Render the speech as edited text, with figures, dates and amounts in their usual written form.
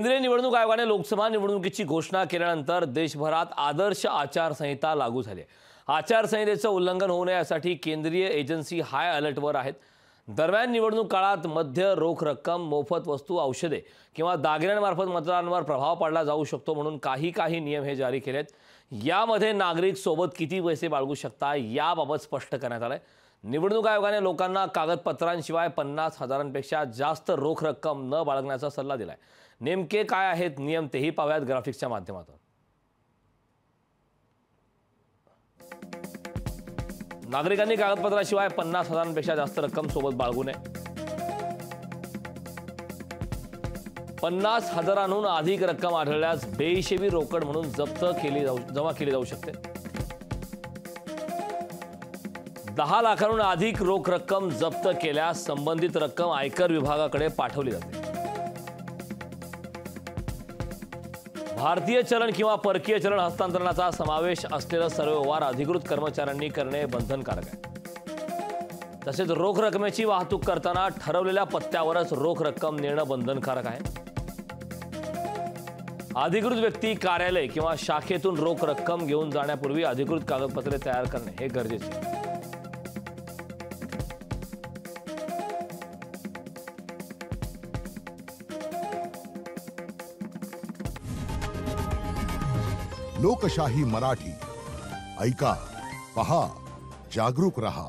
केंद्रीय निवडणूक आयोगाने लोकसभा निवडणुकीची घोषणा केल्यानंतर देशभरात आदर्श आचारसंहिता लागू झाली आहे। आचारसंहितेचं उल्लंघन होऊ नये यासाठी केंद्रीय एजन्सी हाय अलर्टवर आहेत। दरम्यान निवडणूक काळात मद्य, रोख रक्कम, मोफत वस्तू, औषधे किंवा दागिन्यांमार्फत मतदारांवर प्रभाव पाडला जाऊ शकतो म्हणून काही नियम हे जारी केलेत। यामध्ये नागरिक सोबत किती पैसे बाळगू शकता याबाबत स्पष्ट करण्यात आलंय। निवडणूक आयोगाने लोकांना कागदपत्रांशिवाय 50,000पेक्षा जास्त रोख रक्कम न बाळगण्याचा सल्ला दिलाय। नेमके काय आहेत नियम तेही पाहूयात ग्राफिक्सच्या माध्यमातून। नागरिकांनी कागदपत्राशिवाय 50,000पेक्षा जास्त रक्कम सोबत बाळगू नये। 50,000हून अधिक रक्कम आढळल्यास बेहिशेबी रोकड म्हणून जमा केली जाऊ शकते। 10 लाखांहून अधिक रोख रक्कम जप्त केल्यास संबंधित रक्कम आयकर विभागाकडे पाठवली जाते। भारतीय चलन किंवा परकीय चलन हस्तांतरणाचा समावेश असलेले सर्व व्यवहार अधिकृत कर्मचाऱ्यांनी करणे बंधनकारक आहे। तसेच रोख रकमेची वाहतूक करताना ठरवलेल्या पत्त्यावरच रोख रक्कम नेणं बंधनकारक आहे। अधिकृत व्यक्ती, कार्यालय किंवा शाखेतून रोख रक्कम घेऊन जाण्यापूर्वी अधिकृत कागदपत्रे तयार करणे हे गरजेचे आहे। लोकशाही मराठी ऐका, पहा, जागरूक रहा।